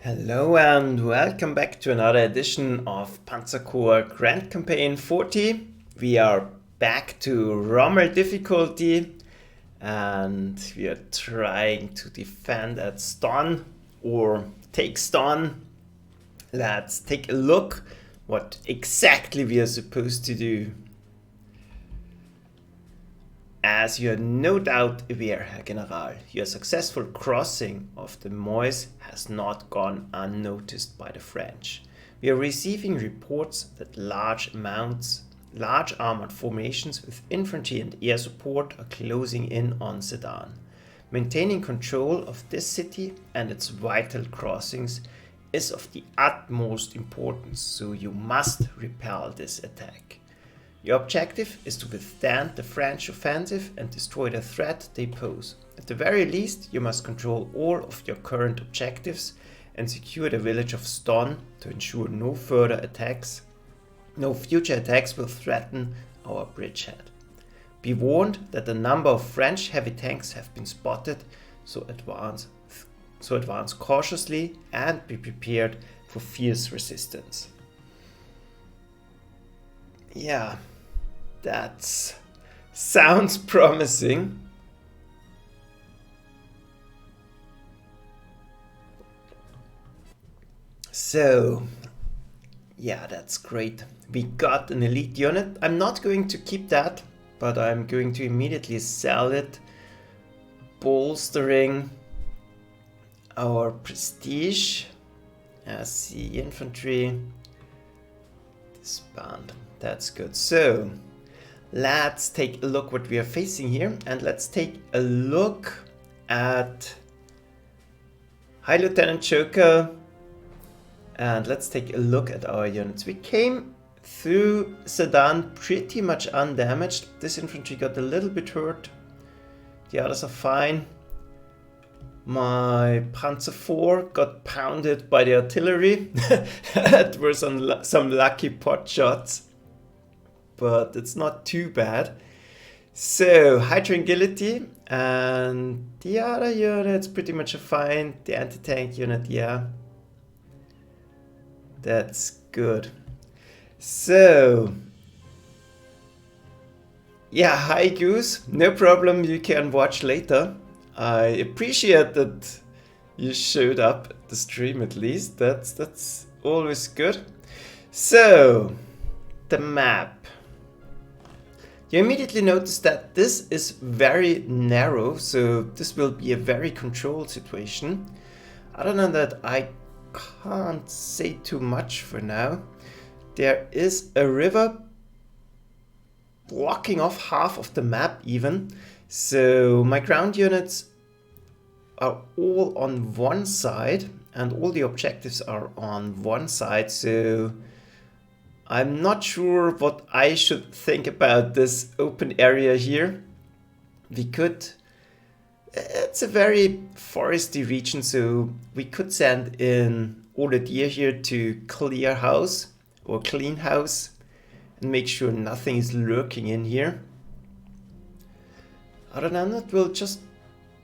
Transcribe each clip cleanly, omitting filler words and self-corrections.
Hello and welcome back to another edition of Panzer Corps Grand Campaign 40. We are back to Rommel difficulty and we are trying to defend at Stonne or take Stonne. Let's take a look what exactly we are supposed to do. As you are no doubt aware, Herr General, your successful crossing of the Meuse has not gone unnoticed by the French. We are receiving reports that large armoured formations with infantry and air support are closing in on Sedan. Maintaining control of this city and its vital crossings is of the utmost importance, so you must repel this attack. Your objective is to withstand the French offensive and destroy the threat they pose. At the very least, you must control all of your current objectives and secure the village of Stonne to ensure no future attacks will threaten our bridgehead. Be warned that a number of French heavy tanks have been spotted, so advance cautiously and be prepared for fierce resistance. Yeah, that sounds promising. So, yeah, that's great. We got an elite unit. I'm not going to keep that, but I'm going to immediately sell it, bolstering our prestige as the infantry. Disband. That's good. So let's take a look what we are facing here, and let's take a look at High Lieutenant Joker, and let's take a look at our units. We came through Sedan pretty much undamaged. This infantry got a little bit hurt. The others are fine. My Panzer 4 got pounded by the artillery. That were some lucky pot shots, but it's not too bad. So, high tranquility, and the other units pretty much fine. The anti-tank unit, yeah, that's good. So, yeah, hi Goose, no problem, you can watch later. I appreciate that you showed up at the stream at least. That's always good. So, the map. You immediately notice that this is very narrow, so this will be a very controlled situation. Other than that, I can't say too much for now. There is a river blocking off half of the map even. So my ground units are all on one side and all the objectives are on one side, so I'm not sure what I should think about this open area here. It's a very foresty region, so we could send in all the deer here to clear house or clean house and make sure nothing is lurking in here. Other than that, we'll just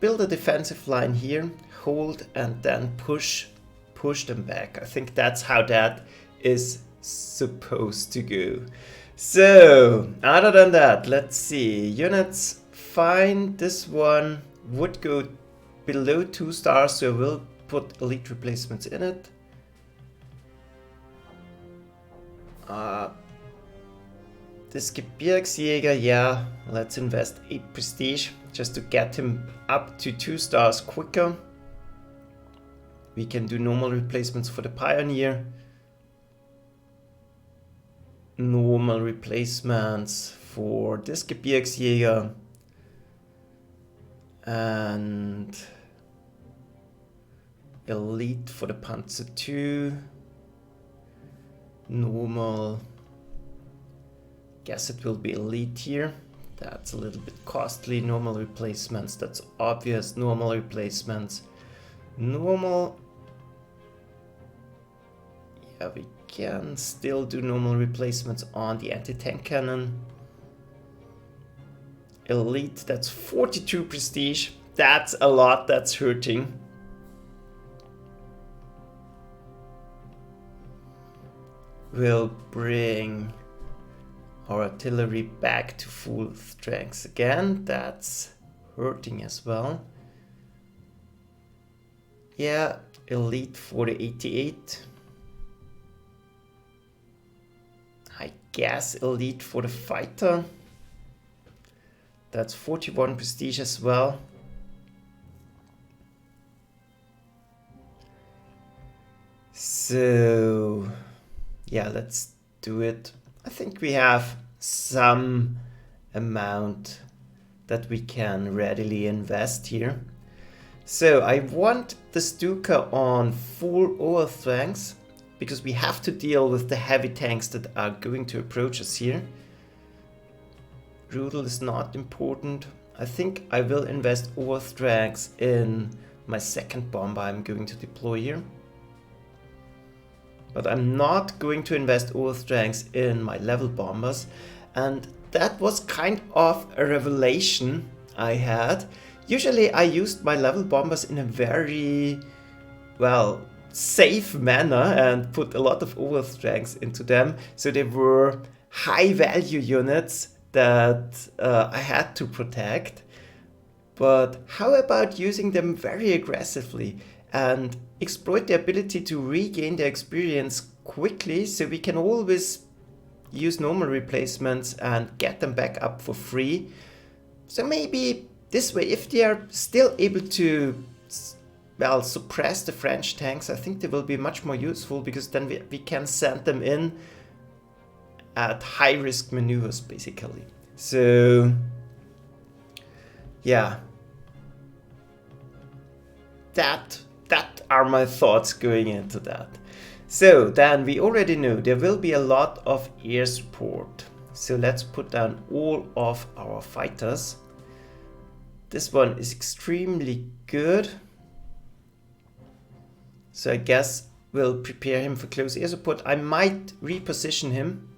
build a defensive line here, hold, and then push them back. I think that's how that is supposed to go. So, other than that, let's see. Units, fine. This one would go below 2 stars, so we'll put elite replacements in it. This Gebirgsjäger, yeah, let's invest 8 prestige just to get him up to 2 stars quicker. We can do normal replacements for the Pioneer. Normal replacements for this Gebirgsjäger. And elite for the Panzer 2. Normal. Guess it will be elite here. That's a little bit costly. Normal replacements, that's obvious. Normal replacements. Normal. Yeah, we can still do normal replacements on the anti-tank cannon. Elite, that's 42 prestige. That's a lot, that's hurting. will bring our artillery back to full strength again. That's hurting as well. Yeah, elite for the 88. I guess elite for the fighter. That's 41 prestige as well. So yeah, let's do it. I think we have some amount that we can readily invest here. So I want the Stuka on full overstrength because we have to deal with the heavy tanks that are going to approach us here. Rudel is not important. I think I will invest overstrength in my second bomber I'm going to deploy here. But I'm not going to invest overstrength in my level bombers. And that was kind of a revelation I had. Usually I used my level bombers in a very, well, safe manner and put a lot of overstrength into them. So they were high value units that I had to protect. But how about using them very aggressively and exploit the ability to regain their experience quickly so we can always use normal replacements and get them back up for free. So maybe this way, if they are still able to, well, suppress the French tanks, I think they will be much more useful because then we can send them in at high risk maneuvers basically. So yeah, that are my thoughts going into that. So then we already know there will be a lot of air support. So let's put down all of our fighters. This one is extremely good. So I guess we'll prepare him for close air support. I might reposition him.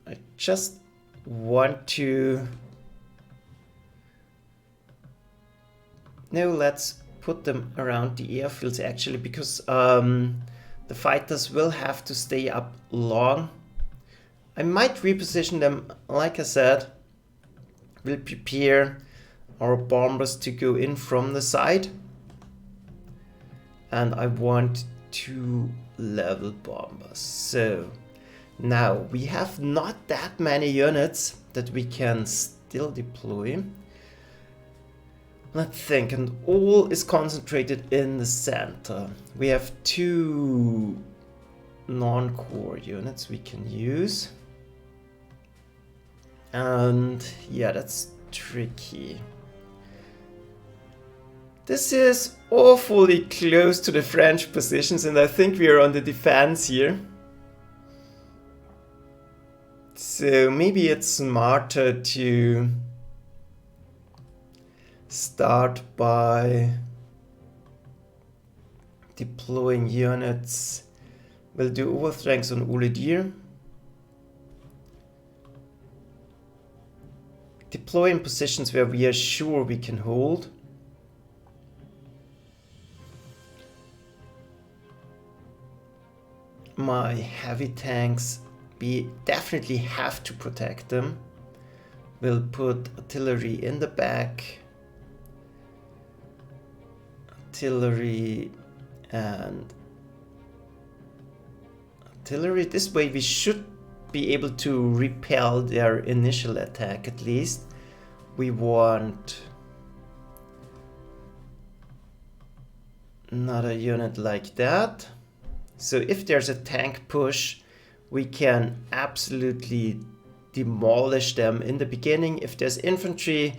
I just want to... No, let's put them around the airfields actually, because the fighters will have to stay up long. I might reposition them, like I said. We'll prepare our bombers to go in from the side. And I want 2 level bombers. So now we have not that many units that we can still deploy. Let's think, and all is concentrated in the center. We have 2 non-core units we can use. And yeah, that's tricky. This is awfully close to the French positions, and I think we are on the defense here. So maybe it's smarter to start by deploying units. We'll do overstrength on Uledir. Deploy in positions where we are sure we can hold. My heavy tanks, we definitely have to protect them. We'll put artillery in the back. Artillery and artillery. This way we should be able to repel their initial attack at least. We want another unit like that. So if there's a tank push, we can absolutely demolish them in the beginning. If there's infantry,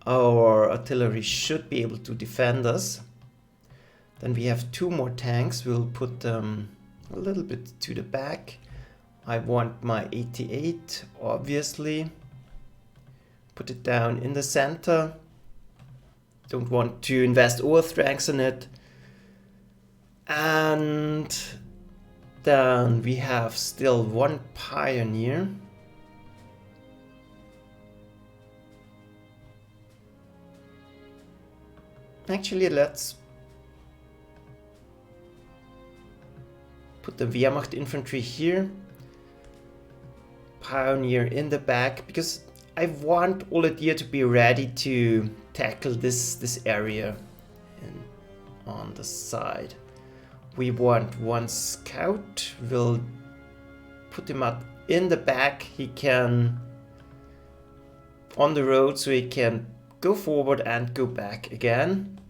our artillery should be able to defend us. Then we have 2 more tanks. We'll put them a little bit to the back. I want my 88, obviously. Put it down in the center. Don't want to invest overstrength in it. And then we have still 1 pioneer. Actually, let's put the Wehrmacht infantry here. Pioneer in the back, because I want all the deer to be ready to tackle this area on the side. We want one scout. We'll put him up in the back. He can on the road, so he can go forward and go back again.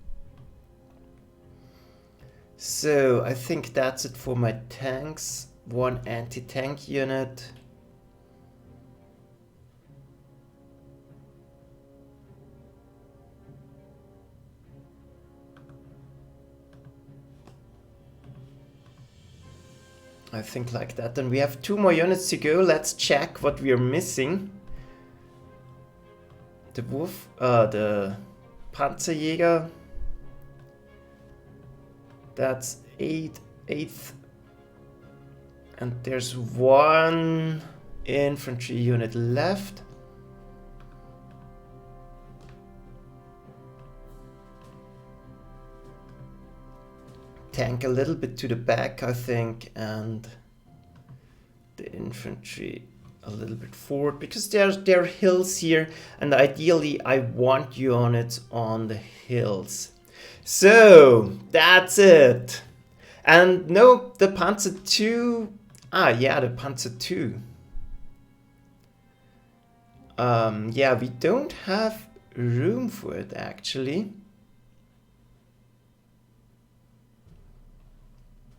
So I think that's it for my tanks. One anti-tank unit. I think like that. Then we have 2 more units to go. Let's check what we are missing. The the Panzerjäger. That's 8th. And there's 1 infantry unit left. Tank a little bit to the back, I think, and the infantry a little bit forward, because there are hills here, and ideally I want units on the hills. So that's it. And no, the Panzer II. Yeah, the Panzer II. Yeah, we don't have room for it actually.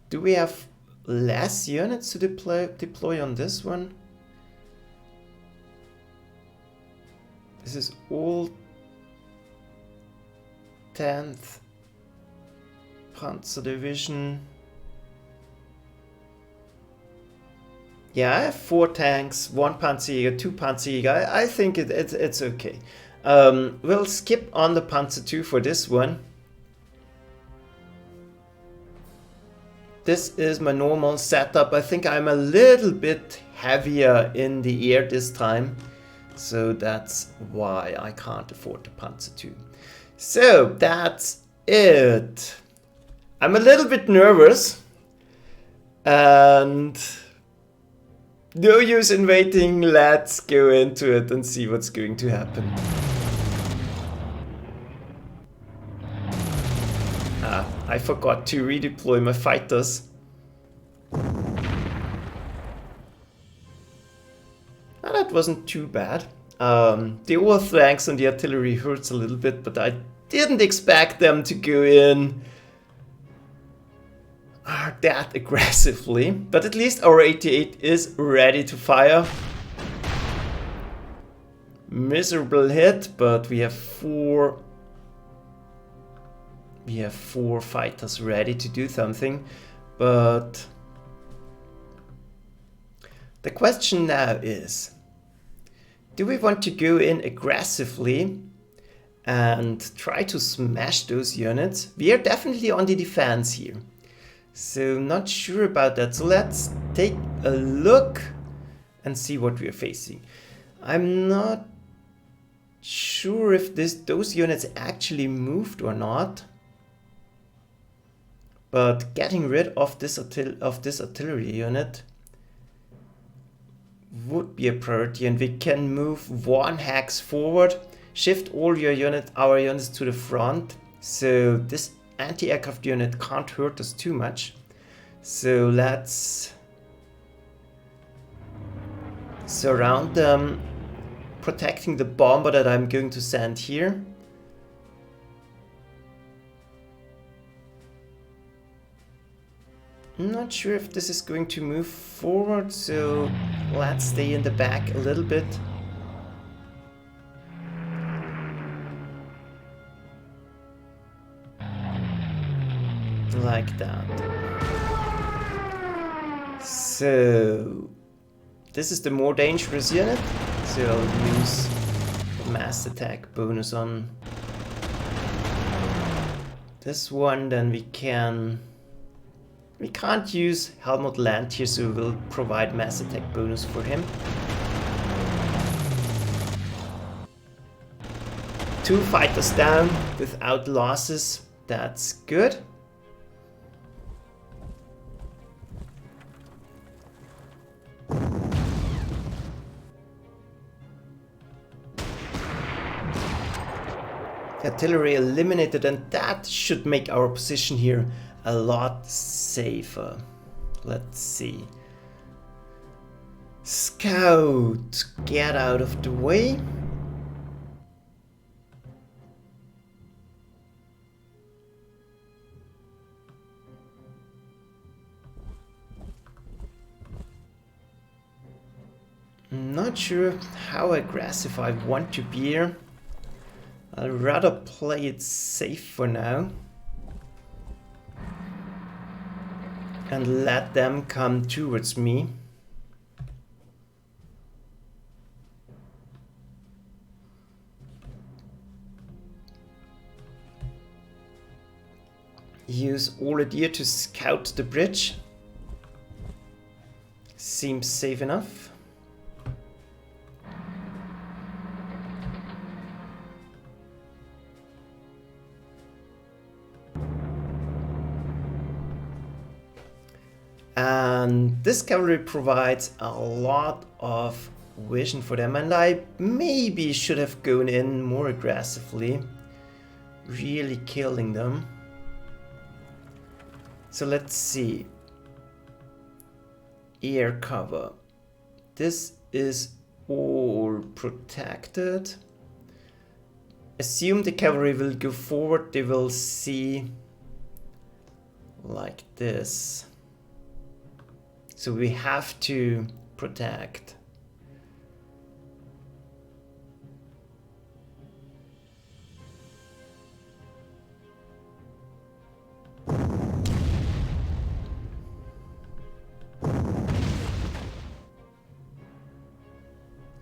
Do we have less units to deploy on this one? This is all 10th Panzer Division. Yeah, I have 4 tanks, 1 Panzerjäger, 2 Panzerjäger. I think it's okay. We'll skip on the Panzer II for this one. This is my normal setup. I think I'm a little bit heavier in the air this time. So that's why I can't afford the Panzer II. So that's it. I'm a little bit nervous. And no use in waiting. Let's go into it and see what's going to happen. I forgot to redeploy my fighters. That wasn't too bad. The overflanks and the artillery hurts a little bit, but I didn't expect them to go in that aggressively. But at least our 88 is ready to fire. Miserable hit, but we have 4 fighters ready to do something. But the question now is, do we want to go in aggressively and try to smash those units? We are definitely on the defense here, so not sure about that. So let's take a look and see what we are facing. I'm not sure if those units actually moved or not. But getting rid of this artillery unit would be a priority, and we can move 1 hex forward, shift all our units to the front, so this anti-aircraft unit can't hurt us too much. So let's surround them, protecting the bomber that I'm going to send here. I'm not sure if this is going to move forward, so let's stay in the back a little bit. Like that. So this is the more dangerous unit, so I'll use the mass attack bonus on this one. Then we can't use Helmut Land here, so we'll provide mass attack bonus for him. 2 fighters down without losses. That's good. Artillery eliminated, and that should make our position here a lot safer. Let's see. Scout, get out of the way. I'm not sure how aggressive I want to be here. I'd rather play it safe for now. And let them come towards me. Use Grenadier to scout the bridge. Seems safe enough. And this cavalry provides a lot of vision for them, and I maybe should have gone in more aggressively, really killing them. So let's see. Air cover. This is all protected. Assume the cavalry will go forward, they will see like this. So we have to protect.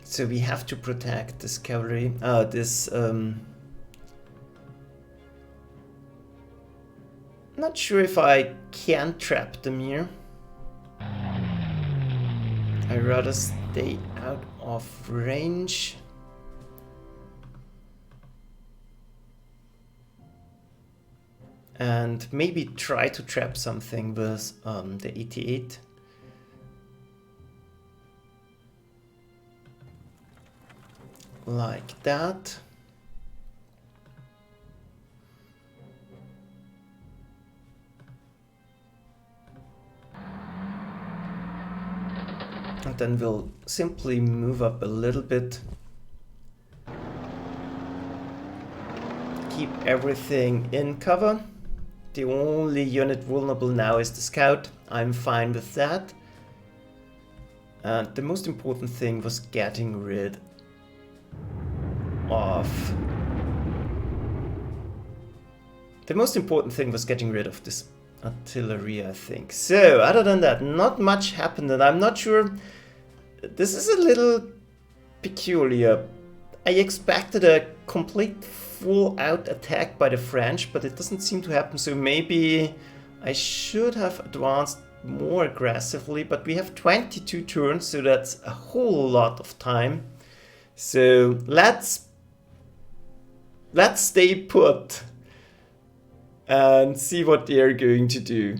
So we have to protect this cavalry, not sure if I can trap them here. I'd rather stay out of range. And maybe try to trap something with the 88. Like that. And then we'll simply move up a little bit. Keep everything in cover. The only unit vulnerable now is the scout. I'm fine with that. And the most important thing was getting rid of... The most important thing was getting rid of this artillery, I think. So, other than that, not much happened, and I'm not sure... This is a little peculiar. I expected a complete full-out attack by the French, but it doesn't seem to happen, so maybe I should have advanced more aggressively, but we have 22 turns, so that's a whole lot of time. So let's stay put and see what they're going to do.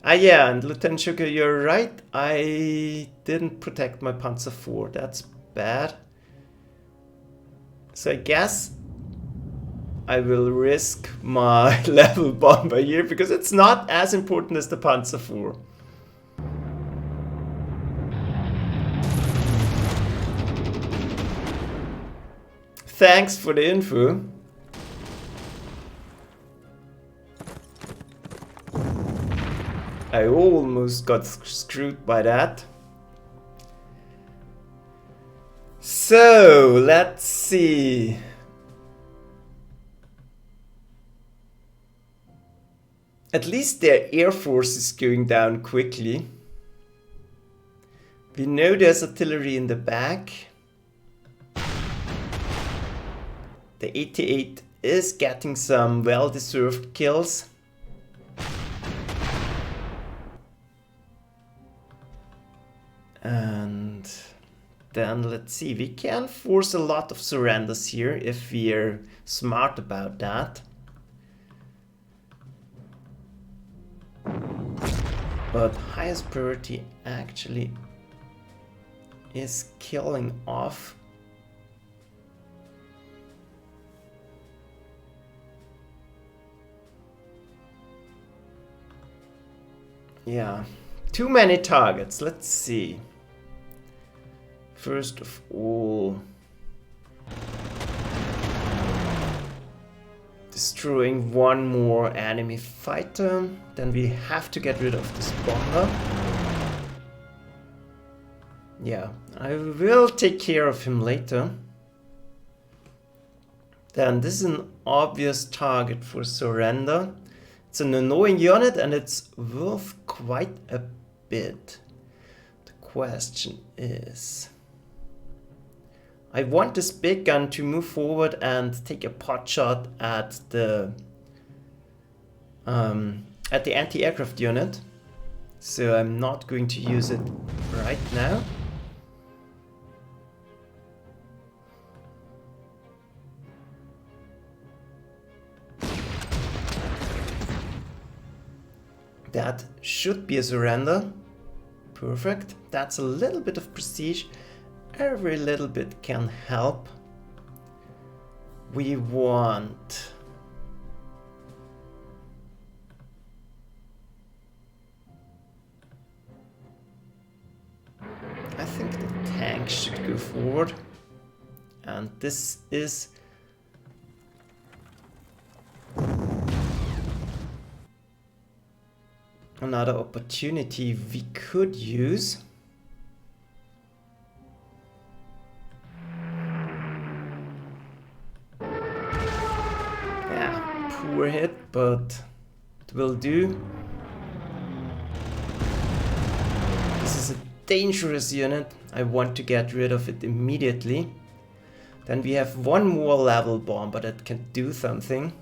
Ah yeah, and Lieutenant Sugar, you're right, I didn't protect my Panzer IV, that's bad. So I guess I will risk my level bomber here, because it's not as important as the Panzer IV. Thanks for the info. I almost got screwed by that. So, let's see. At least their air force is going down quickly. We know there's artillery in the back. The 88 is getting some well-deserved kills. And then let's see, we can force a lot of surrenders here if we're smart about that. But highest priority actually is killing off Yeah, too many targets. Let's see. First of all, destroying one more enemy fighter. Then we have to get rid of this bomber. Yeah, I will take care of him later. Then this is an obvious target for surrender. It's an annoying unit and it's worth quite a bit. The question is, I want this big gun to move forward and take a pot shot at the anti-aircraft unit. So I'm not going to use it right now. That should be a surrender. Perfect. That's a little bit of prestige. Every little bit can help. We want... I think the tank should go forward. And this is... another opportunity we could use. Yeah, poor hit, but it will do. This is a dangerous unit. I want to get rid of it immediately. Then we have one more level bomber that can do something.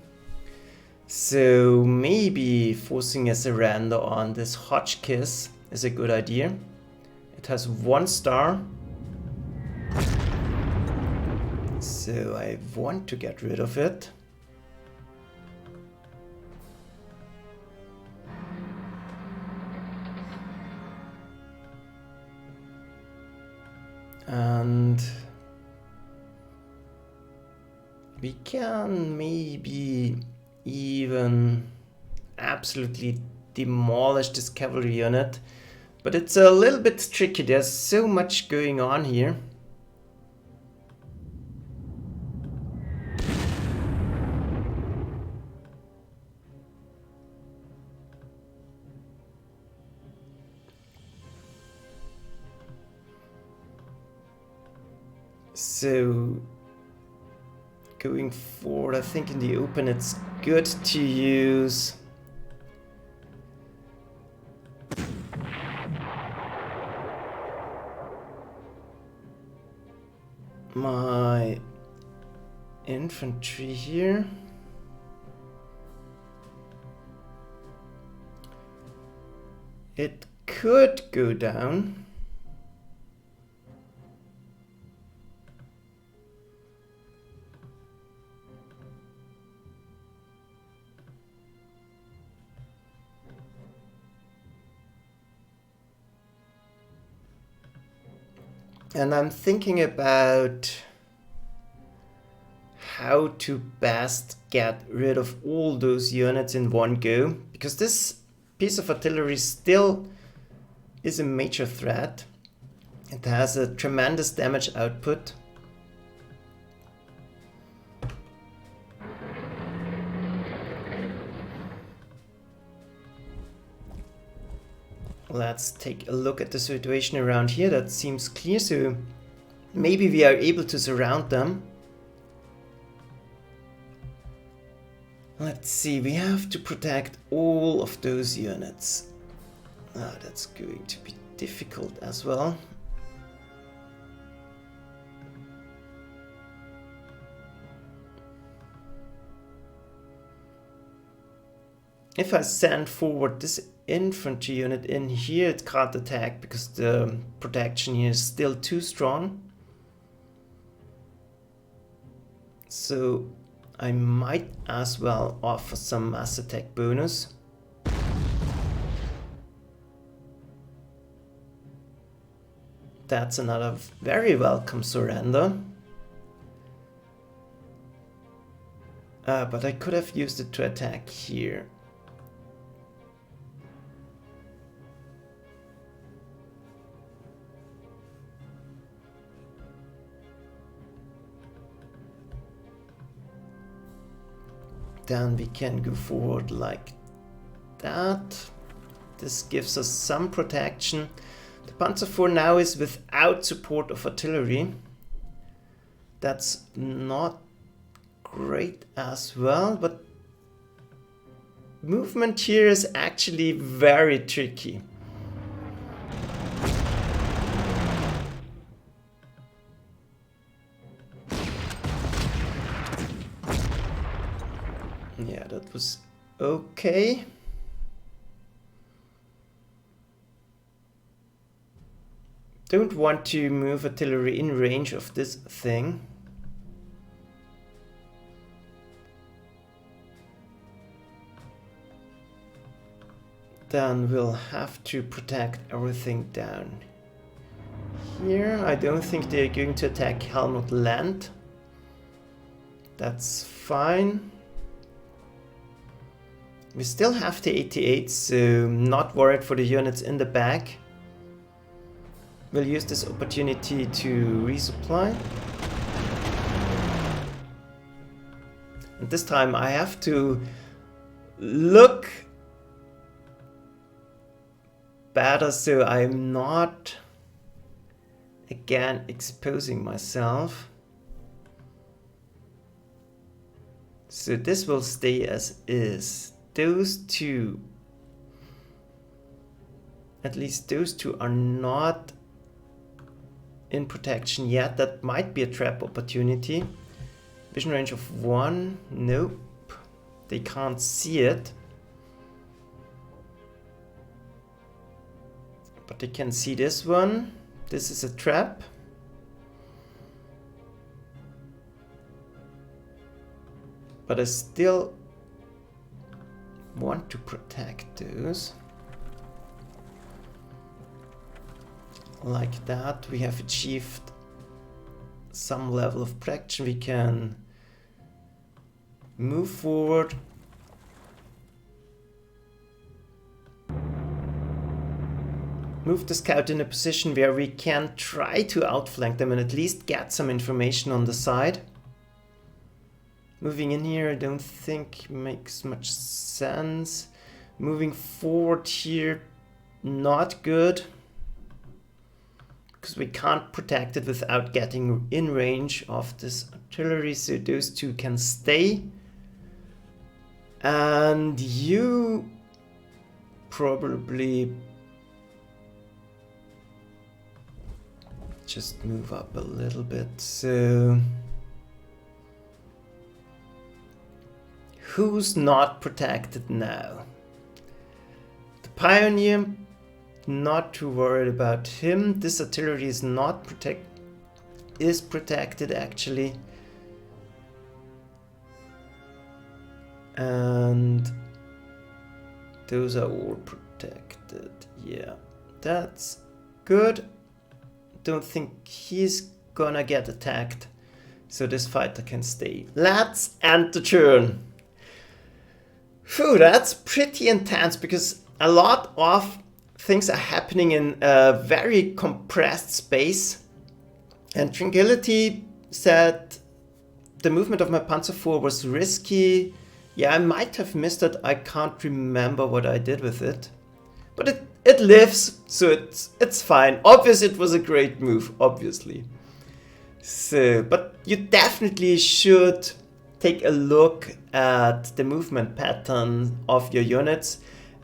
So maybe forcing a surrender on this Hotchkiss is a good idea. It has 1 star. So I want to get rid of it. And we can maybe even absolutely demolish this cavalry unit, but it's a little bit tricky. There's so much going on here. So going forward, I think in the open it's good to use my infantry here. It could go down. And I'm thinking about how to best get rid of all those units in one go, because this piece of artillery still is a major threat. It has a tremendous damage output. Let's take a look at the situation around here. That seems clear, so maybe we are able to surround them. Let's see, we have to protect all of those units. That's going to be difficult as well. If I send forward this infantry unit in here, it can't attack because the protection here is still too strong. So I might as well offer some mass attack bonus. That's another very welcome surrender. But I could have used it to attack here. Then we can go forward like that. This gives us some protection. The Panzer IV now is without support of artillery. That's not great as well, but movement here is actually very tricky. Yeah, that was okay. Don't want to move artillery in range of this thing. Then we'll have to protect everything down here. I don't think they're going to attack Helmut Land. That's fine. We still have the 88, so not worried for the units in the back. We'll use this opportunity to resupply. And this time I have to look better so I'm not again exposing myself. So this will stay as is. Those two, at least those two, are not in protection yet. That might be a trap opportunity. Vision range of 1, nope, they can't see it. But they can see this one. This is a trap. But I still want to protect those. Like that, we have achieved some level of protection. We can move forward. Move the scout in a position where we can try to outflank them and at least get some information on the side. Moving in here I don't think makes much sense. Moving forward here, not good. Because we can't protect it without getting in range of this artillery, so those two can stay. And you probably just move up a little bit. So who's not protected now? The Pioneer, not too worried about him. This artillery is not protected actually. And those are all protected. Yeah, that's good. Don't think he's gonna get attacked, so this fighter can stay. Let's end the turn. Phew, that's pretty intense because a lot of things are happening in a very compressed space. And Tranquility said the movement of my Panzer IV was risky. Yeah, I might have missed it. I can't remember what I did with it. But it lives, so it's fine. Obviously, it was a great move, obviously. So, but you definitely should take a look at the movement pattern of your units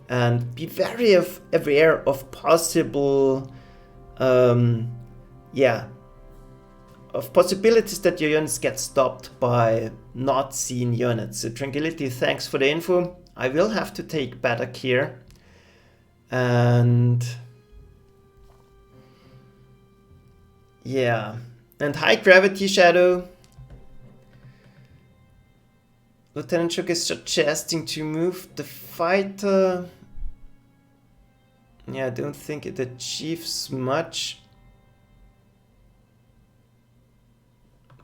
and be very aware of possible, of possibilities that your units get stopped by not seen units. So Tranquility, thanks for the info. I will have to take better care. And yeah, and high gravity shadow. Lieutenant Shook is suggesting to move the fighter. Yeah, I don't think it achieves much.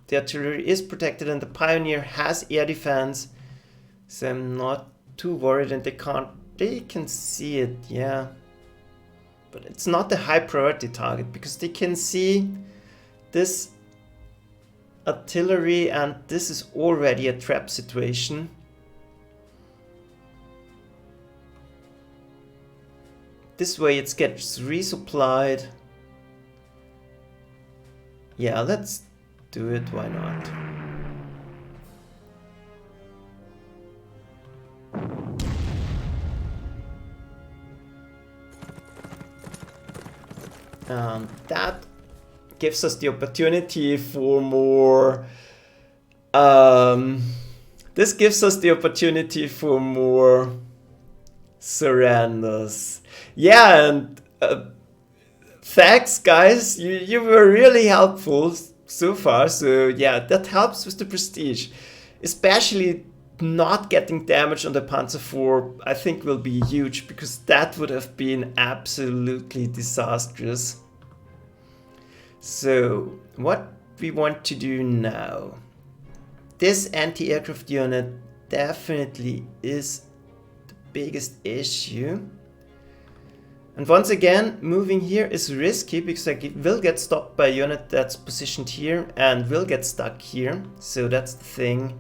The artillery is protected and the Pioneer has air defense, so I'm not too worried. And they can see it, yeah. But it's not a high priority target because they can see this artillery and this is already a trap situation. This way it gets resupplied. Yeah, let's do it, why not? And that gives us the opportunity for more... this gives us the opportunity for more surrenders. Yeah, and thanks guys, you were really helpful so far. So yeah, that helps with the prestige. Especially not getting damage on the Panzer IV, I think will be huge, because that would have been absolutely disastrous. So what we want to do now. This anti-aircraft unit definitely is the biggest issue. And once again, moving here is risky because I will get stopped by a unit that's positioned here and will get stuck here. So that's the thing.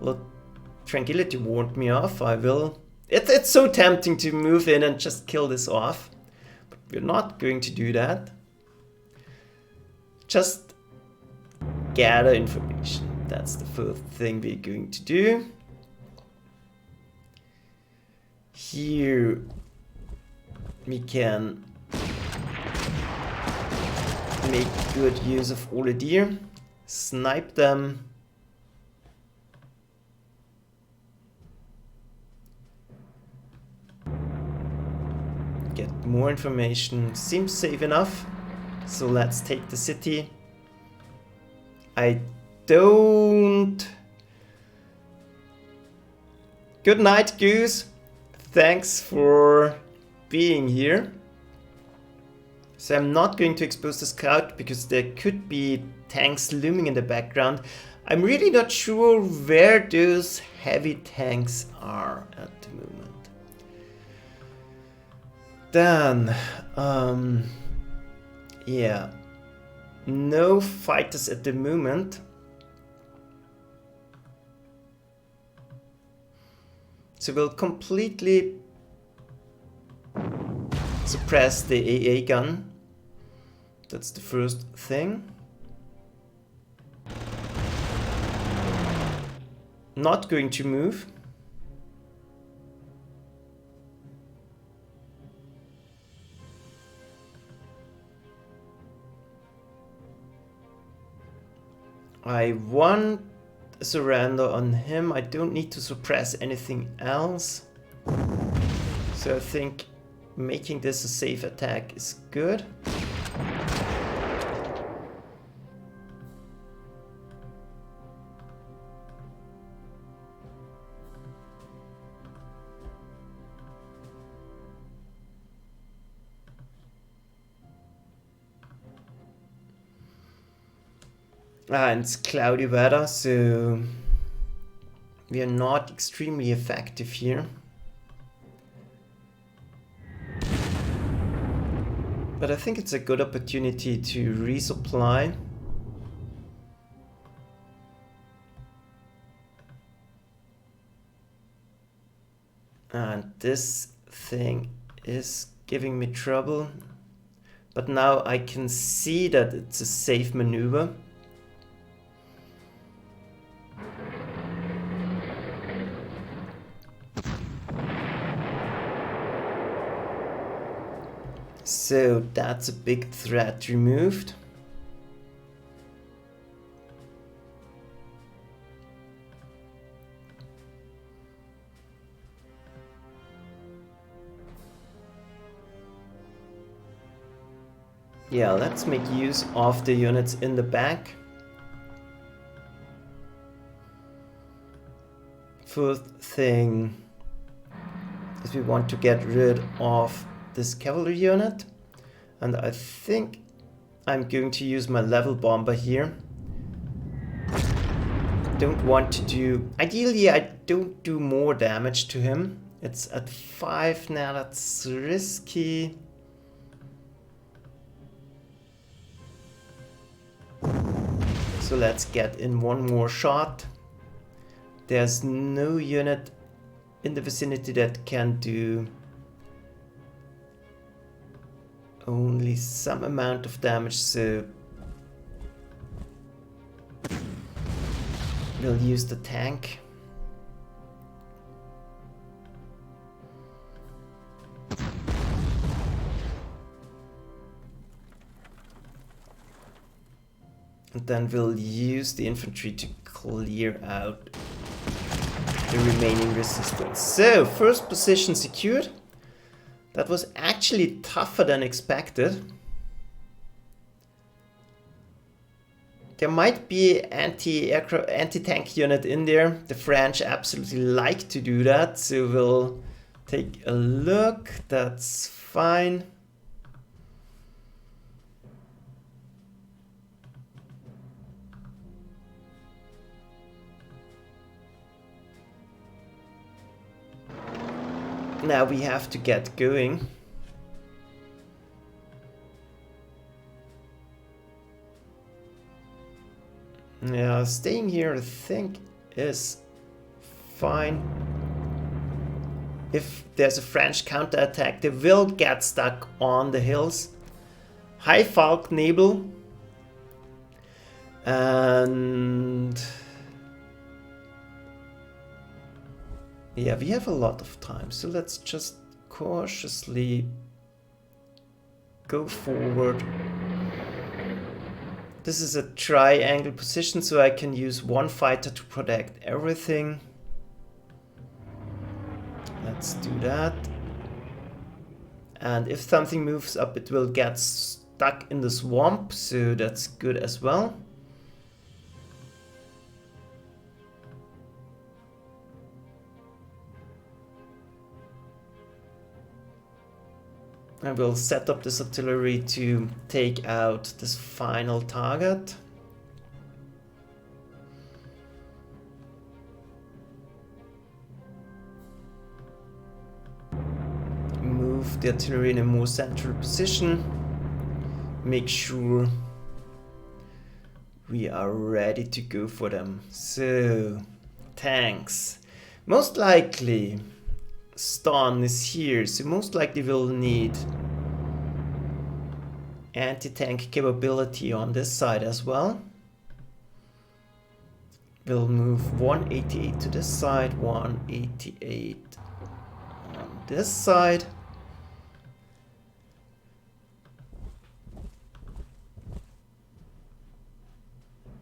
Look, Tranquility warned me off. I will... It's so tempting to move in and just kill this off. But we're not going to do that. Just gather information. That's the first thing we're going to do. Here we can make good use of all the deer, snipe them, get more information. Seems safe enough, so let's take the city. I don't... Good night, Goose. Thanks for being here. So I'm not going to expose the scout because there could be tanks looming in the background. I'm really not sure where those heavy tanks are at the moment. Then, yeah, no fighters at the moment. So we'll completely suppress the AA gun. That's the first thing. Not going to move. I want a surrender on him. I don't need to suppress anything else. So I think making this a safe attack is good. And it's cloudy weather, so we are not extremely effective here. But I think it's a good opportunity to resupply. And this thing is giving me trouble. But now I can see that it's a safe maneuver. So that's a big threat removed. Yeah, let's make use of the units in the back. First thing is we want to get rid of this cavalry unit, and I think I'm going to use my level bomber here. Don't want to do... Ideally I don't do more damage to him. It's at 5 now, that's risky. So let's get in one more shot. There's no unit in the vicinity that can do only some amount of damage, so we'll use the tank. And then we'll use the infantry to clear out the remaining resistance. So, first position secured. That was actually tougher than expected. There might be anti-tank unit in there. The French absolutely like to do that, so we'll take a look. That's fine. Now we have to get going. Yeah, staying here I think is fine. If there's a French counterattack, they will get stuck on the hills. High Falk Nebel. And yeah, we have a lot of time, so let's just cautiously go forward. This is a triangle position, so I can use one fighter to protect everything. Let's do that. And if something moves up, it will get stuck in the swamp, so that's good as well. I will set up this artillery to take out this final target. Move the artillery in a more central position. Make sure we are ready to go for them. So, tanks. Most likely Stonne is here, so most likely we'll need anti-tank capability on this side as well. We'll move 188 to this side, 188 on this side.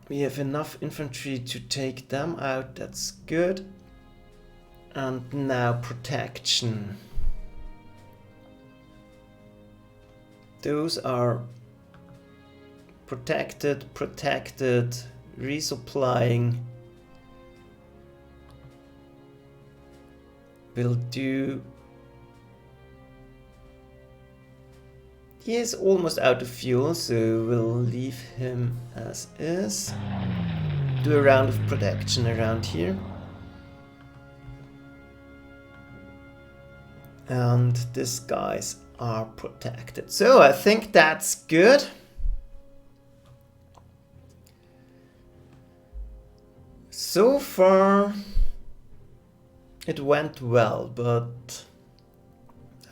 We have enough infantry to take them out, that's good. And now protection. Those are protected, resupplying. Will do. He is almost out of fuel, so we'll leave him as is. Do a round of protection around here. And these guys are protected. So I think that's good. So far it went well, but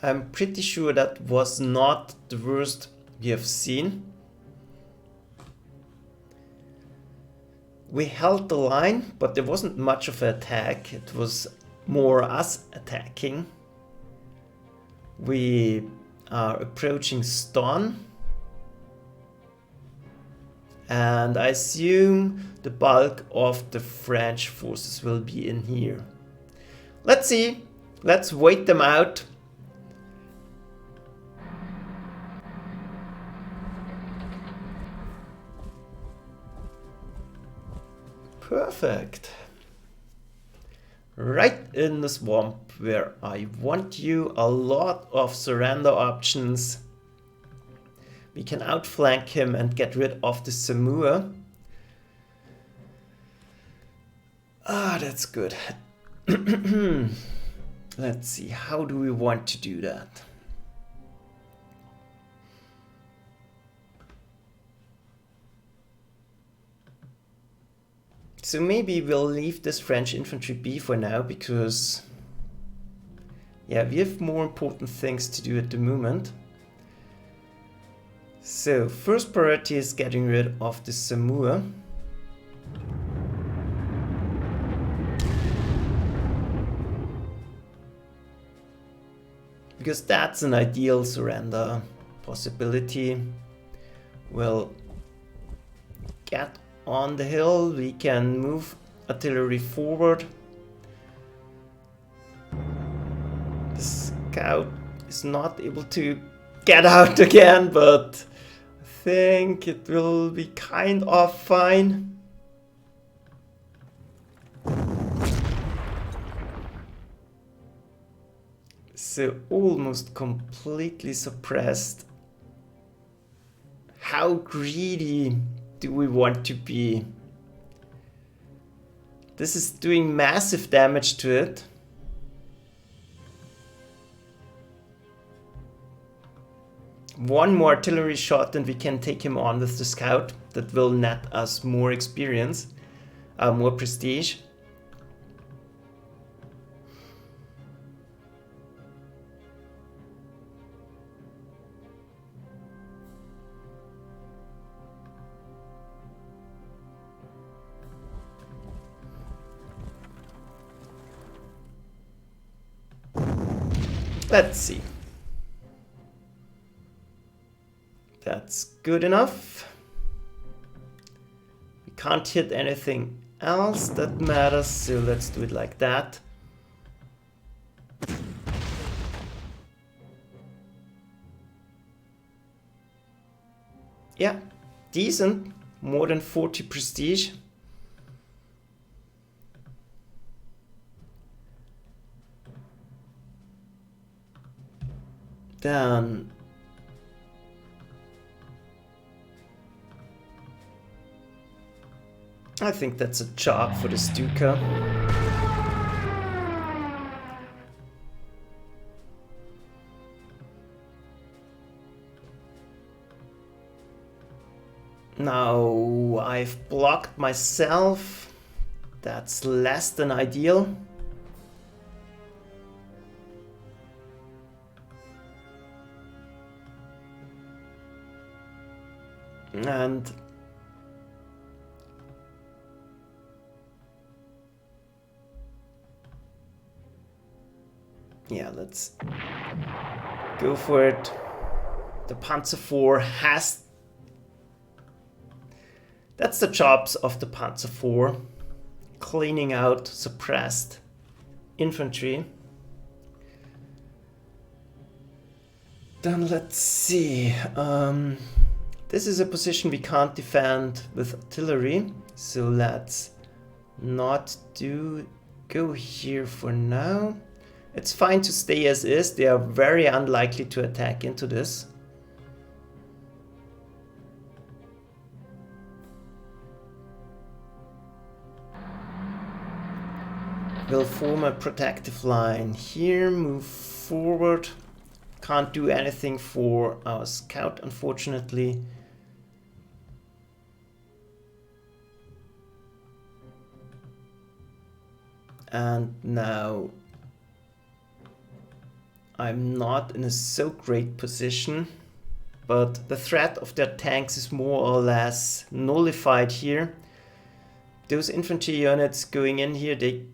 I'm pretty sure that was not the worst we have seen. We held the line, but there wasn't much of an attack. It was more us attacking. We are approaching Stonne, and I assume the bulk of the French forces will be in here. Let's see, let's wait them out. Perfect. Right in the swamp where I want you. A lot of surrender options. We can outflank him and get rid of the Samur. Ah, that's good. Let's see, how do we want to do that? So maybe we'll leave this French infantry be for now, because yeah, we have more important things to do at the moment. So first priority is getting rid of the Samur. Because that's an ideal surrender possibility. We'll get on the hill, we can move artillery forward. The scout is not able to get out again, but I think it will be kind of fine. So almost completely suppressed. How greedy do we want to be? This is doing massive damage to it. One more artillery shot and we can take him on with the scout. That will net us more experience, more prestige. Let's see. That's good enough. We can't hit anything else that matters, so let's do it like that. Yeah, decent. More than 40 prestige. Then I think that's a job for the Stuka. Now I've blocked myself. That's less than ideal. And yeah, let's go for it. The Panzer IV has... That's the jobs of the Panzer IV. Cleaning out suppressed infantry. Then let's see. This is a position we can't defend with artillery, so let's not go here for now. It's fine to stay as is. They are very unlikely to attack into this. We'll form a protective line here, move forward. Can't do anything for our scout, unfortunately. And now I'm not in a so great position, but the threat of their tanks is more or less nullified here. Those infantry units going in here, they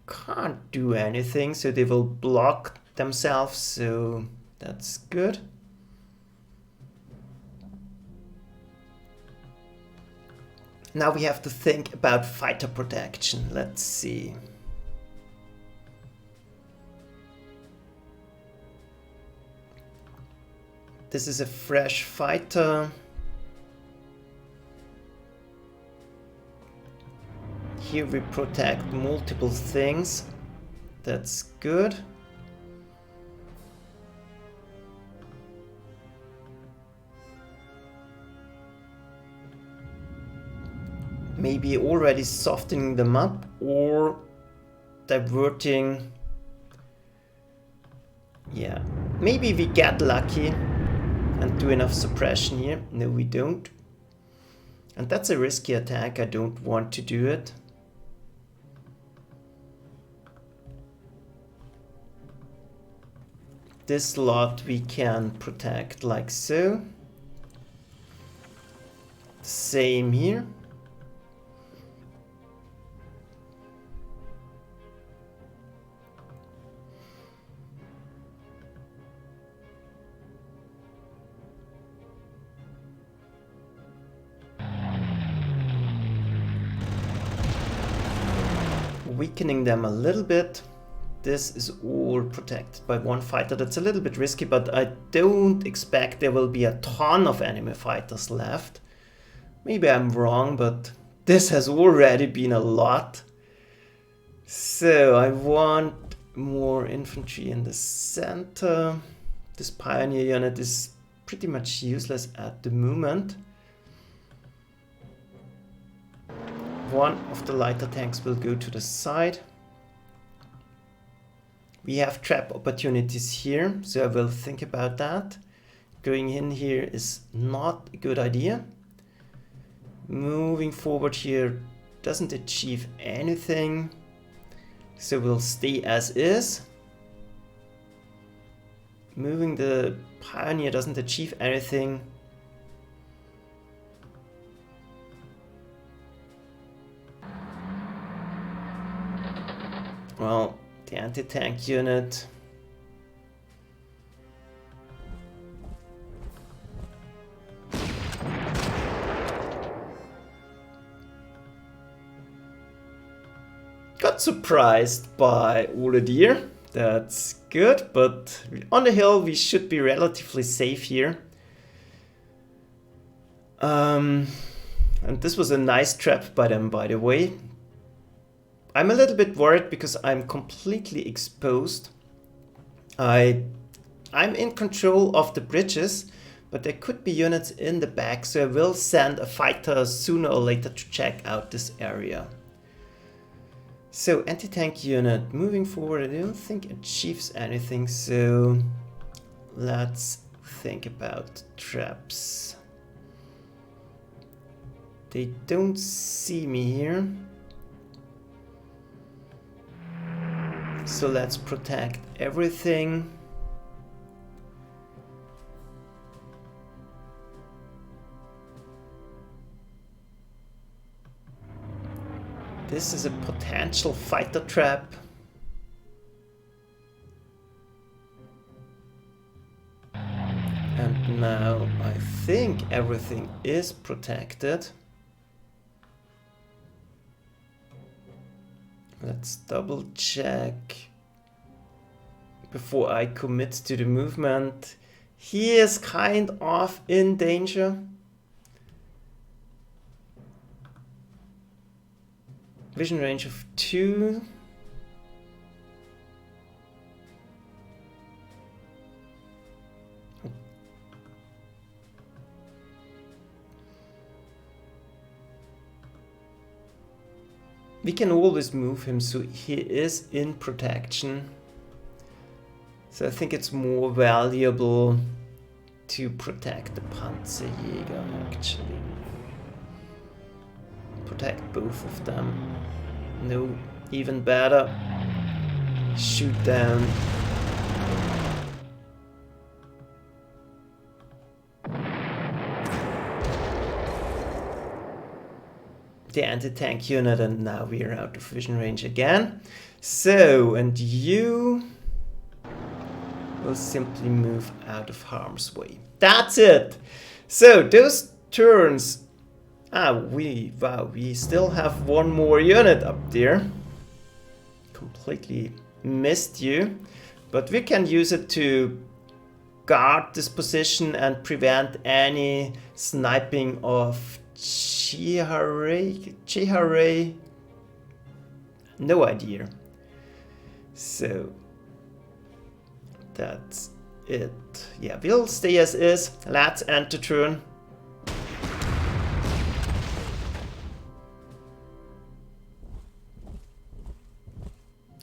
can't do anything, so they will block themselves, so that's good. Now we have to think about fighter protection. Let's see. This is a fresh fighter. Here we protect multiple things. That's good. Maybe already softening them up or diverting. Yeah, maybe we get lucky and do enough suppression here. No, we don't. And that's a risky attack. I don't want to do it. This lot we can protect like so. same here. Weakening them a little bit. This is all protected by one fighter. That's a little bit risky, but I don't expect there will be a ton of enemy fighters left. Maybe I'm wrong, but this has already been a lot. So I want more infantry in the center. This pioneer unit is pretty much useless at the moment. One of the lighter tanks will go to the side. We have trap opportunities here, so I will think about that. Going in here is not a good idea. Moving forward here doesn't achieve anything, so we'll stay as is. Moving the pioneer doesn't achieve anything. Well, the anti-tank unit got surprised by all the deer. That's good, but on the hill we should be relatively safe here. And this was a nice trap by them, by the way. I'm a little bit worried because I'm completely exposed. I'm in control of the bridges, but there could be units in the back, so I will send a fighter sooner or later to check out this area. So anti-tank unit moving forward, I don't think achieves anything, so let's think about traps. They don't see me here. So let's protect everything. This is a potential fighter trap. And now I think everything is protected. Let's double check before I commit to the movement. He is kind of in danger. Vision range of 2. We can always move him, so he is in protection. So I think it's more valuable to protect the Panzerjäger, actually. Protect both of them. No, even better. Shoot down. The anti-tank unit, and now we are out of vision range again. So, and you will simply move out of harm's way. That's it. So those turns. We still have one more unit up there. Completely missed you, but we can use it to guard this position and prevent any sniping of Chihare. No idea. So that's it. Yeah, we'll stay as is. Let's end the turn.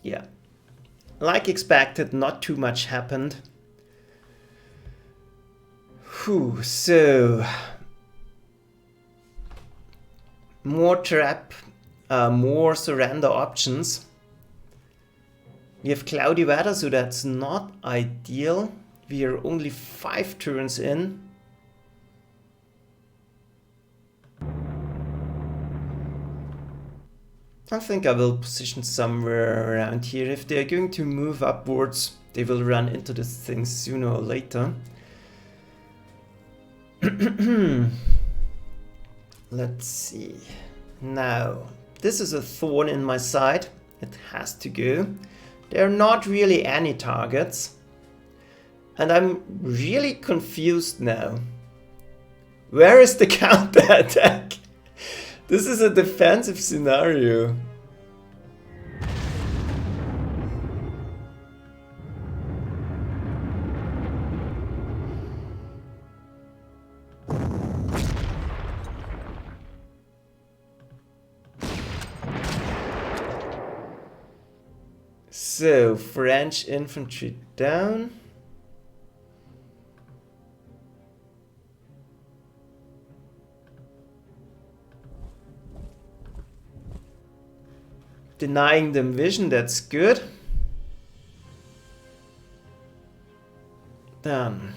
Yeah, like expected, not too much happened. Whew, so more trap, more surrender options. We have cloudy weather, so that's not ideal. We are only 5 turns in. I think I will position somewhere around here. If they are going to move upwards, they will run into this thing sooner or later. Let's see. Now, this is a thorn in my side. It has to go. There are not really any targets. And I'm really confused now. Where is the counterattack? This is a defensive scenario. So, French infantry down. Denying them vision, that's good. Then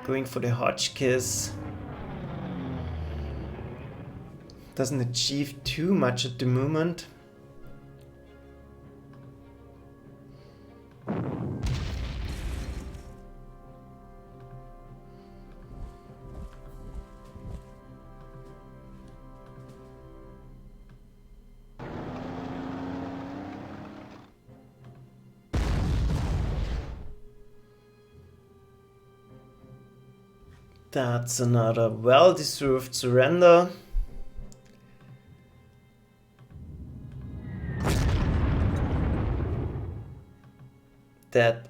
going for the Hotchkiss. Doesn't achieve too much at the moment. That's another well-deserved surrender. That,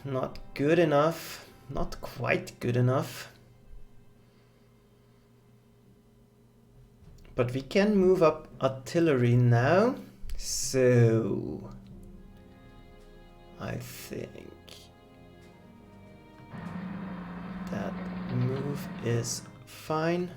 not good enough, not quite good enough. But we can move up artillery now, so I think that move is fine.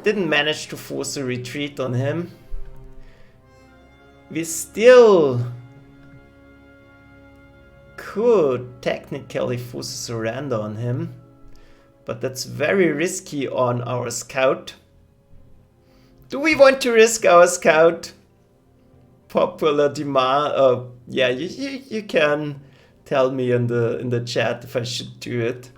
Didn't manage to force a retreat on him. We still could technically force a surrender on him, but that's very risky on our scout. Do we want to risk our scout? Popular demand. Yeah, you can tell me in the chat if I should do it.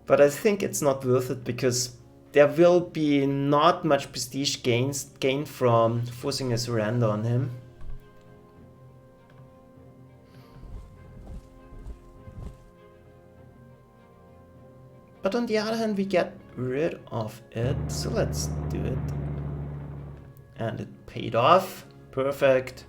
But I think it's not worth it because there will be not much prestige gained from forcing a surrender on him. But on the other hand, we get rid of it, so let's do it. And it paid off. Perfect.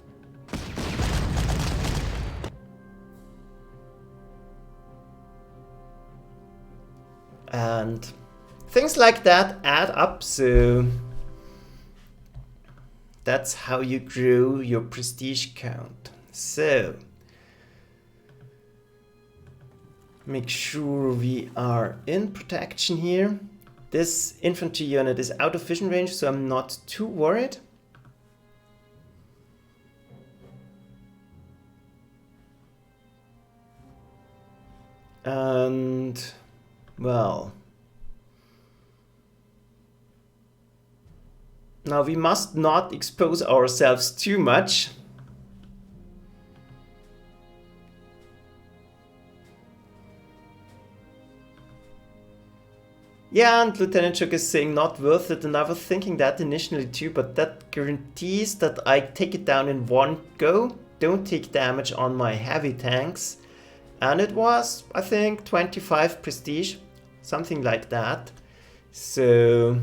And things like that add up, so that's how you grow your prestige count. So make sure we are in protection here. This infantry unit is out of vision range, so I'm not too worried. And well, now we must not expose ourselves too much. Yeah, and Lieutenant Shook is saying not worth it, and I was thinking that initially too, but that guarantees that I take it down in one go, don't take damage on my heavy tanks. And it was, I think, 25 prestige, something like that. So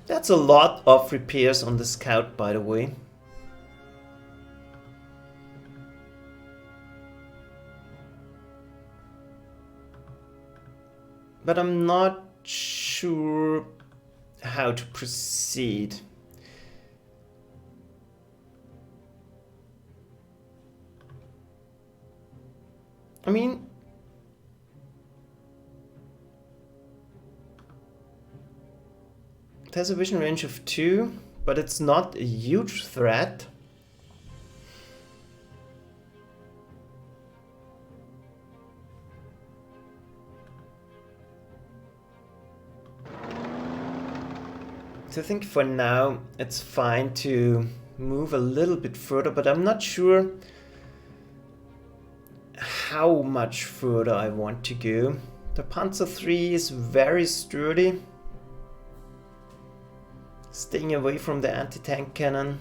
that's a lot of repairs on the scout, by the way. But I'm not sure how to proceed. I mean, It has a vision range of 2, but it's not a huge threat. So I think for now it's fine to move a little bit further, but I'm not sure how much further I want to go. The Panzer III is very sturdy, staying away from the anti-tank cannon.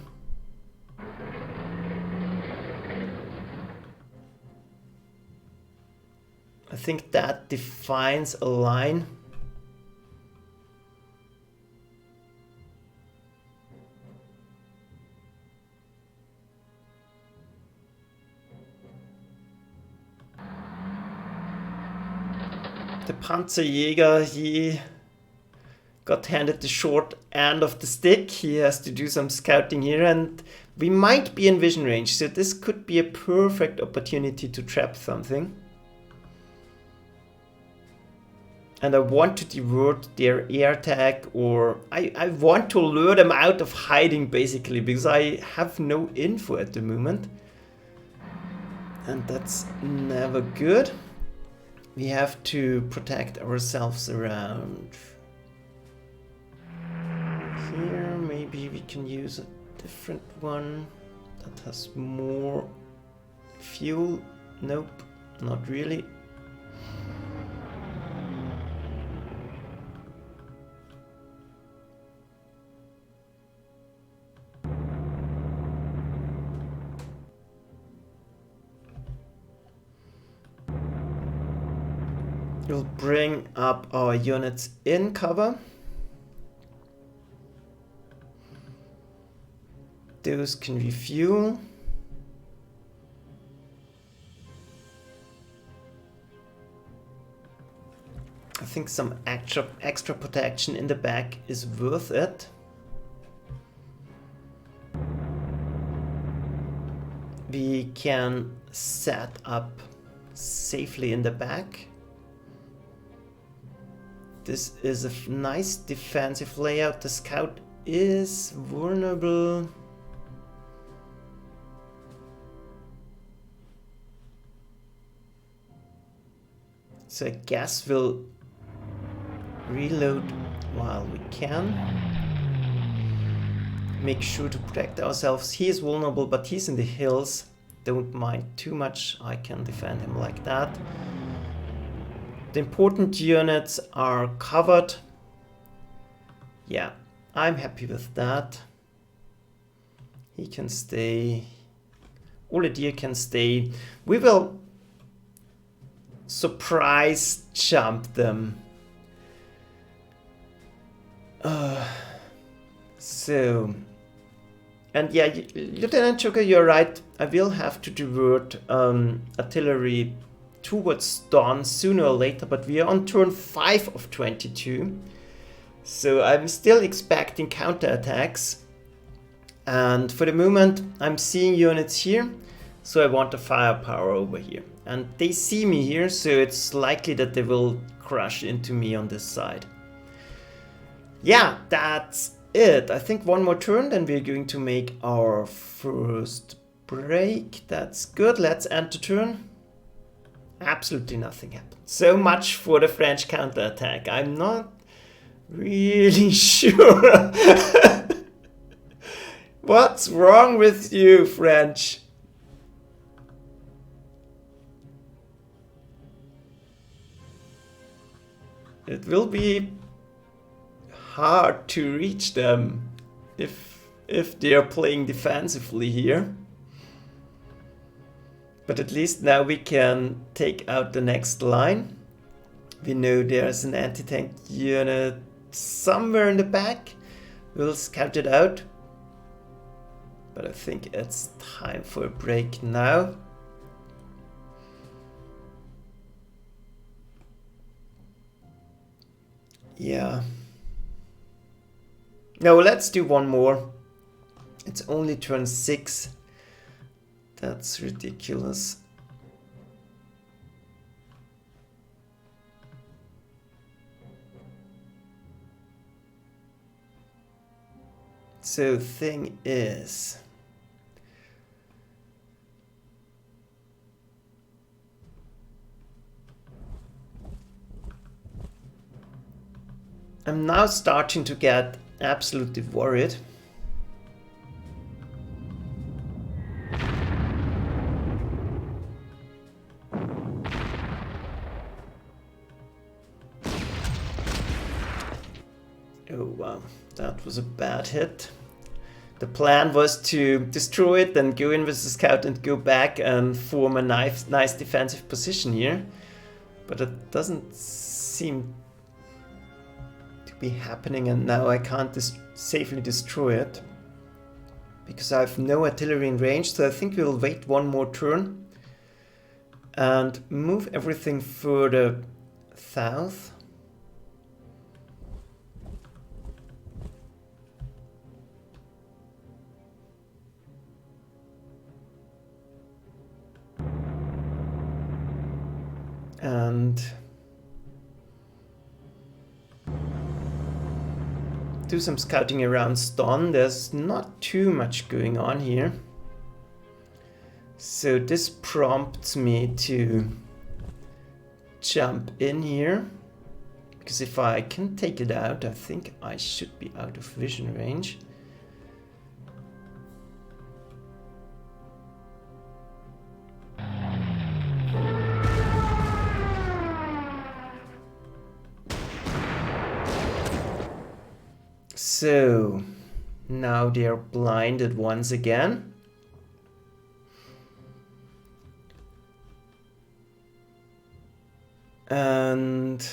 I think that defines a line. The Panzerjäger, he got handed the short end of the stick. He has to do some scouting here, and we might be in vision range, so this could be a perfect opportunity to trap something. And I want to divert their air attack, or I want to lure them out of hiding basically, because I have no info at the moment. And that's never good. We have to protect ourselves around here. Maybe we can use a different one that has more fuel. Nope, not really. We'll bring up our units in cover. Those can refuel. I think some extra protection in the back is worth it. We can set up safely in the back. This is a nice defensive layout. The scout is vulnerable. So I guess we'll reload while we can. Make sure to protect ourselves. He is vulnerable, but he's in the hills. Don't mind too much. I can defend him like that. The important units are covered. Yeah, I'm happy with that. He can stay. Ole Deer can stay. We will surprise jump them. And yeah, Lieutenant Joker, you're right. I will have to divert artillery towards Stonne sooner or later, but we are on turn 5 of 22. So I'm still expecting counterattacks. And for the moment, I'm seeing units here. So I want the firepower over here. And they see me here, so it's likely that they will crash into me on this side. Yeah, that's it. I think one more turn, then we're going to make our first break. That's good. Let's end the turn. Absolutely nothing happened. So much for the French counterattack. I'm not really sure. What's wrong with you, French? It will be hard to reach them if they are playing defensively here. But at least now we can take out the next line. We know there's an anti-tank unit somewhere in the back. We'll scout it out. But I think it's time for a break now. Yeah. No, let's do one more. It's only turn 6. That's ridiculous. So thing is, I'm now starting to get absolutely worried. Oh wow, that was a bad hit. The plan was to destroy it, then go in with the scout and go back and form a nice defensive position here. But it doesn't seem to be happening, and now I can't safely destroy it. Because I have no artillery in range, so I think we'll wait one more turn. And move everything further south. And do some scouting around Stonne. There's not too much going on here. So this prompts me to jump in here. Because if I can take it out, I think I should be out of vision range. So now they are blinded once again. And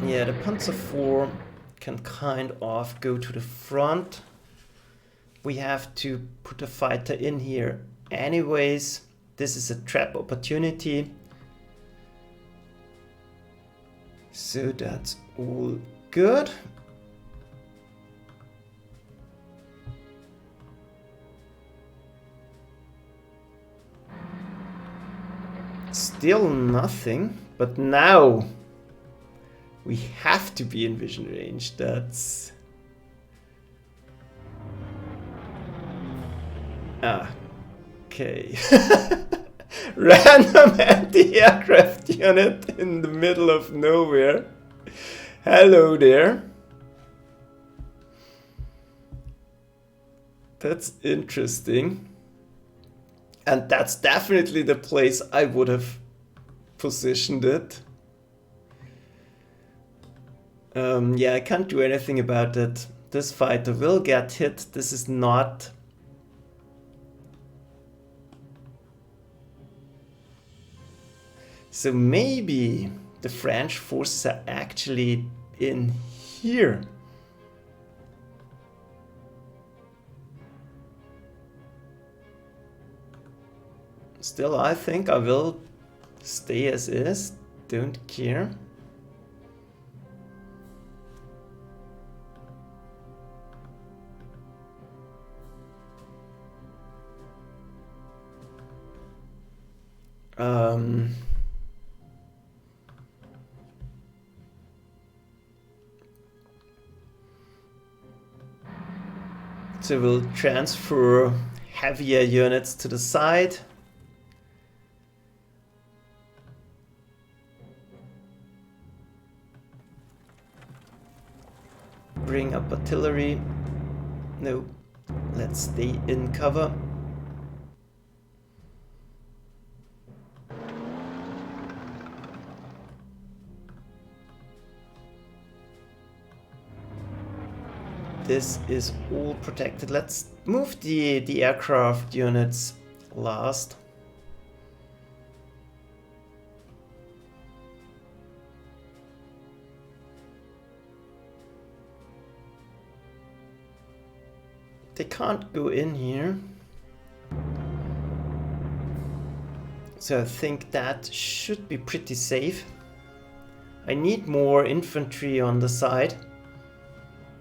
yeah, the Panzer IV can kind of go to the front. We have to put a fighter in here anyways. This is a trap opportunity. So that's all good. Still nothing, but now we have to be in vision range. That's... okay. Random anti-aircraft unit in the middle of nowhere. Hello there. That's interesting. And that's definitely the place I would have positioned it. Yeah, I can't do anything about it. This fighter will get hit. This is not... So maybe the French forces are actually in here. Still, I think I will stay as is. Don't care. So we'll transfer heavier units to the side. Bring up artillery. No, let's stay in cover. This is all protected. Let's move the aircraft units last. They can't go in here. So I think that should be pretty safe. I need more infantry on the side.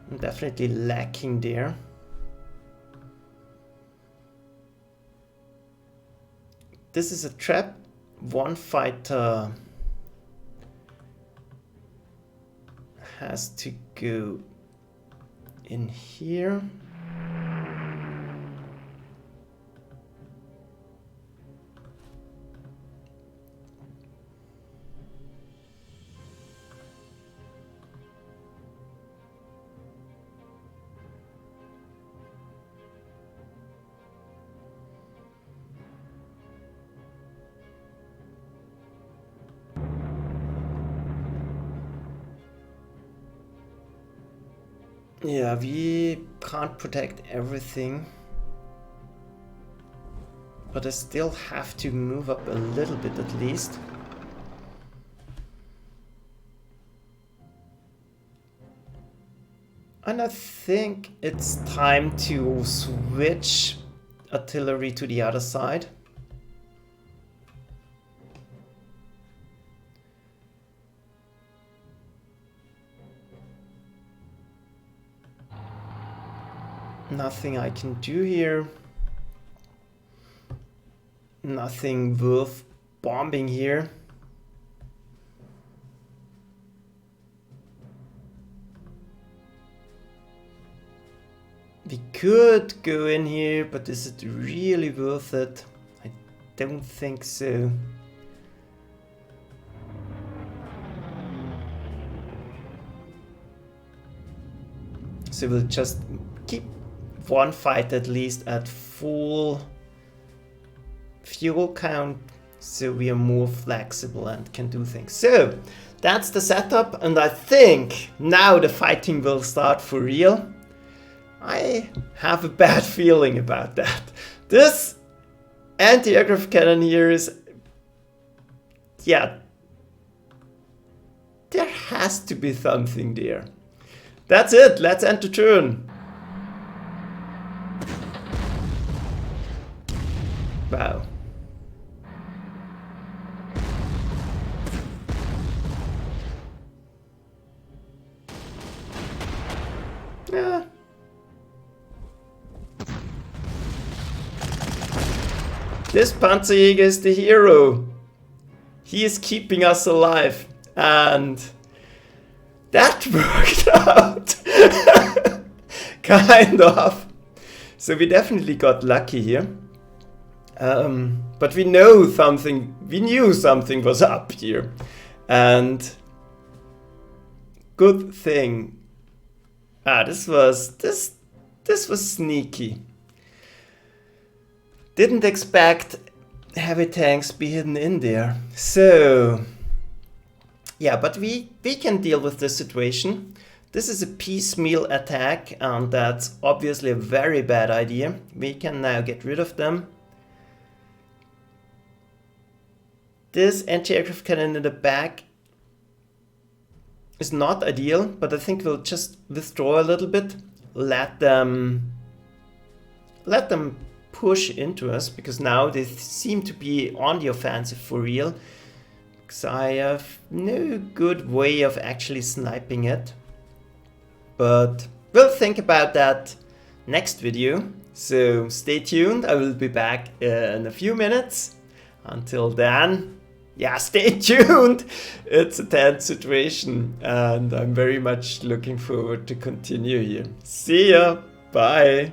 I'm definitely lacking there. This is a trap. one fighter has to go in here. Yeah, we can't protect everything, but I still have to move up a little bit at least. And I think it's time to switch artillery to the other side. Nothing I can do here. Nothing worth bombing here. We could go in here, but is it really worth it? I don't think so. So we'll just keep one fight at least at full fuel count, so we are more flexible and can do things. So that's the setup, and I think now the fighting will start for real. I have a bad feeling about that. This anti-aircraft cannon here is, yeah, there has to be something there. That's it, let's end the turn. Wow. Yeah. This Panzerjäger is the hero. He is keeping us alive, and that worked out. Kind of. So we definitely got lucky here. But we knew something was up here, and good thing. This was sneaky. Didn't expect heavy tanks be hidden in there. So yeah, but we can deal with this situation. This is a piecemeal attack, and that's obviously a very bad idea. We can now get rid of them. This anti-aircraft cannon in the back is not ideal, but I think we'll just withdraw a little bit, let them push into us, because now they seem to be on the offensive for real, because I have no good way of actually sniping it. But we'll think about that next video, so stay tuned. I will be back in a few minutes. Until then, yeah, stay tuned. It's a tense situation, and I'm very much looking forward to continue here. See ya. Bye.